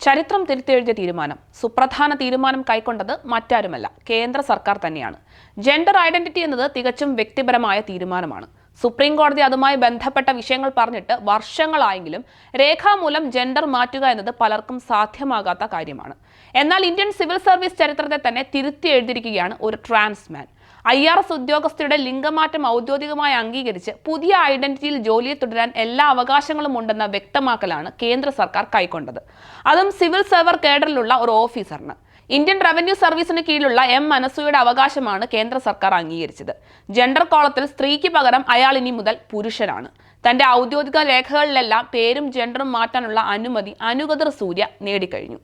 ചരിത്രം തിരുത്തിയെഴുതിയ തീരുമാനം. സുപ്രധാന തീരുമാനം കൈക്കൊണ്ടത് മറ്റാരുമല്ല, കേന്ദ്ര സർക്കാർ തന്നെയാണ്. ജെൻഡർ ഐഡന്റിറ്റി എന്നത് തികച്ചും വ്യക്തിപരമായ തീരുമാനമാണ്. സുപ്രീം കോടതി അതുമായി ബന്ധപ്പെട്ട വിഷയങ്ങൾ പറഞ്ഞിട്ട് വർഷങ്ങളായെങ്കിലും രേഖാമൂലം ജെൻഡർ മാറ്റുക എന്നത് പലർക്കും സാധ്യമാകാത്ത കാര്യമാണ്. എന്നാൽ ഇന്ത്യൻ സിവിൽ സർവീസ് ചരിത്രത്തെ തന്നെ തിരുത്തി എഴുതിയിരിക്കുകയാണ് ഒരു ട്രാൻസ്മാൻ. IRS ഉദ്യോഗസ്ഥരുടെ ലിംഗമാറ്റം ഔദ്യോഗികമായി അംഗീകരിച്ച് പുതിയ ഐഡന്റിറ്റിയിൽ ജോലിയെ തുടരാൻ എല്ലാ അവകാശങ്ങളും ഉണ്ടെന്ന വ്യക്തമാക്കലാണ് കേന്ദ്ര സർക്കാർ കൈക്കൊണ്ടത്. അതും സിവിൽ സർവർ കേഡറിലുള്ള ഒരു ഓഫീസറിന്. ഇന്ത്യൻ റവന്യൂ സർവീസിന് കീഴിലുള്ള അനസൂയയുടെ അവകാശമാണ് കേന്ദ്ര സർക്കാർ അംഗീകരിച്ചത്. ജെൻഡർ കോളത്തിൽ സ്ത്രീക്ക് പകരം അയാൾ ഇനി മുതൽ പുരുഷനാണ്. തന്റെ ഔദ്യോഗിക രേഖകളിലെല്ലാം പേരും ജെൻഡറും മാറ്റാനുള്ള അനുമതി അനുഗദർ സൂര്യ നേടിക്കഴിഞ്ഞു.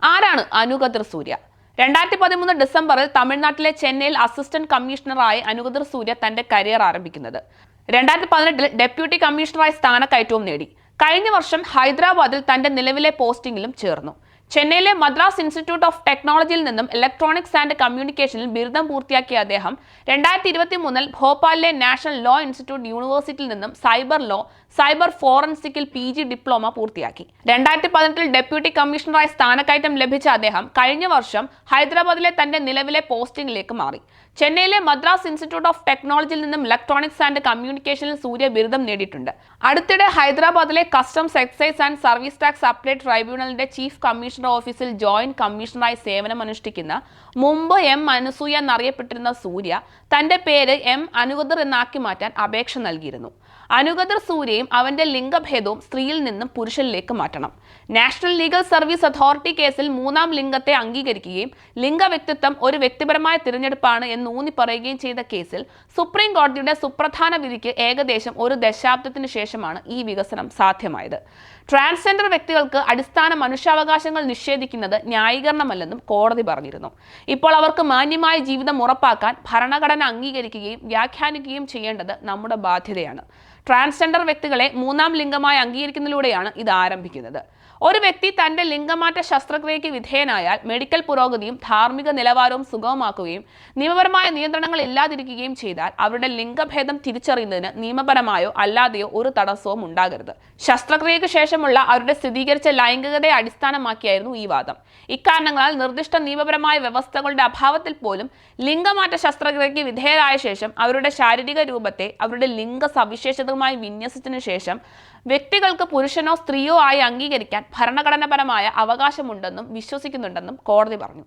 ആരാണ് അനുഗദർ സൂര്യ? 2013 ഡിസംബറിൽ തമിഴ്നാട്ടിലെ ചെന്നൈയിൽ അസിസ്റ്റന്റ് കമ്മീഷണറായി അനുഗദർ സൂര്യ തന്റെ കരിയർ ആരംഭിക്കുന്നത്. 2018 ഡെപ്യൂട്ടി കമ്മീഷണറായി സ്ഥാനക്കയറ്റവും നേടി. കഴിഞ്ഞ വർഷം ഹൈദരാബാദിൽ തന്റെ നിലവിലെ പോസ്റ്റിംഗിലും ചേർന്നു. ചെന്നൈയിലെ മദ്രാസ് ഇൻസ്റ്റിറ്റ്യൂട്ട് ഓഫ് ടെക്നോളജിയിൽ നിന്നും ഇലക്ട്രോണിക്സ് ആൻഡ് കമ്മ്യൂണിക്കേഷനിൽ ബിരുദം പൂർത്തിയാക്കിയ അദ്ദേഹം 2023 ഭോപ്പാലിലെ നാഷണൽ ലോ ഇൻസ്റ്റിറ്റ്യൂട്ട് യൂണിവേഴ്സിറ്റിയിൽ നിന്നും സൈബർ ഫോറൻസിക്കിൽ PG ഡിപ്ലോമ പൂർത്തിയാക്കി. 2018 ഡെപ്യൂട്ടി കമ്മീഷണറായി സ്ഥാനക്കയറ്റം ലഭിച്ച അദ്ദേഹം കഴിഞ്ഞ വർഷം ഹൈദരാബാദിലെ തന്റെ നിലവിലെ പോസ്റ്റിംഗിലേക്ക് മാറി. ചെന്നൈയിലെ മദ്രാസ് ഇൻസ്റ്റിറ്റ്യൂട്ട് ഓഫ് ടെക്നോളജിയിൽ നിന്നും ഇലക്ട്രോണിക്സ് ആൻഡ് കമ്മ്യൂണിക്കേഷനിൽ സൂര്യ ബിരുദം നേടിയിട്ടുണ്ട്. അടുത്തിടെ ഹൈദരാബാദിലെ customs, excise and service tax appellate ട്രൈബ്യൂണലിന്റെ ചീഫ് കമ്മീഷണർ ഓഫീസിൽ ജോയിന്റ് കമ്മീഷണറായി സേവനമനുഷ്ഠിക്കുന്ന മുമ്പ് അനസൂയ എന്നറിയപ്പെട്ടിരുന്ന സൂര്യ തന്റെ പേര് അനുഗദർ എന്നാക്കി മാറ്റാൻ അപേക്ഷ നൽകിയിരുന്നു. അനുഗദർ സൂര്യയും അവന്റെ ലിംഗഭേദവും സ്ത്രീയിൽ നിന്നും പുരുഷനിലേക്ക് മാറ്റണം. നാഷണൽ ലീഗൽ സർവീസ് അതോറിറ്റി കേസിൽ മൂന്നാം ലിംഗത്തെ അംഗീകരിക്കുകയും ലിംഗവ്യക്തിത്വം ഒരു വ്യക്തിപരമായ തിരഞ്ഞെടുപ്പാണ് എന്ന് ഊന്നി പറയുകയും ചെയ്ത കേസിൽ സുപ്രീം കോടതിയുടെ സുപ്രധാന വിധിക്ക് ഏകദേശം ഒരു ദശാബ്ദത്തിന് ശേഷമാണ് ഈ വികസനം സാധ്യമായത്. ട്രാൻസ്ജെൻഡർ വ്യക്തികൾക്ക് അടിസ്ഥാന മനുഷ്യാവകാശങ്ങൾ നിഷേധിക്കുന്നത് ന്യായീകരണമല്ലെന്നും കോടതി പറഞ്ഞിരുന്നു. ഇപ്പോൾ അവർക്ക് മാന്യമായ ജീവിതം ഉറപ്പാക്കാൻ ഭരണഘടന അംഗീകരിക്കുകയും വ്യാഖ്യാനിക്കുകയും ചെയ്യേണ്ടത് നമ്മുടെ ബാധ്യതയാണ്. ട്രാൻസ്ജെൻഡർ വ്യക്തികളെ മൂന്നാം ലിംഗമായി അംഗീകരിക്കുന്നതിലൂടെയാണ് ഇത് ആരംഭിക്കുന്നത്. ഒരു വ്യക്തി തന്റെ ലിംഗമാറ്റ ശസ്ത്രക്രിയയ്ക്ക് വിധേയനായാൽ മെഡിക്കൽ പുരോഗതിയും ധാർമ്മിക നിലവാരവും സുഗമമാക്കുകയും നിയമപരമായ നിയന്ത്രണങ്ങൾ ഇല്ലാതിരിക്കുകയും ചെയ്താൽ അവരുടെ ലിംഗഭേദം തിരിച്ചറിയുന്നതിന് നിയമപരമായോ അല്ലാതെയോ ഒരു തടസ്സവും ഉണ്ടാകരുത്. ശസ്ത്രക്രിയയ്ക്ക് ശേഷമുള്ള അവരുടെ സ്ഥിരീകരിച്ച ലൈംഗികതയെ അടിസ്ഥാനമാക്കിയായിരുന്നു ഈ വാദം. ഇക്കാരണങ്ങളാൽ നിർദ്ദിഷ്ട നിയമപരമായ വ്യവസ്ഥകളുടെ അഭാവത്തിൽ പോലും ലിംഗമാറ്റ ശസ്ത്രക്രിയയ്ക്ക് വിധേയരായ ശേഷം അവരുടെ ശാരീരിക രൂപത്തെ അവരുടെ ലിംഗ സവിശേഷതകളുമായി വിന്യസിച്ചതിനു ശേഷം വ്യക്തികൾക്ക് പുരുഷനോ സ്ത്രീയോ ആയി അംഗീകരിക്കാൻ ഭരണഘടനാപരമായ അവകാശമുണ്ടെന്നും വിശ്വസിക്കുന്നുണ്ടെന്നും കോടതി പറഞ്ഞു.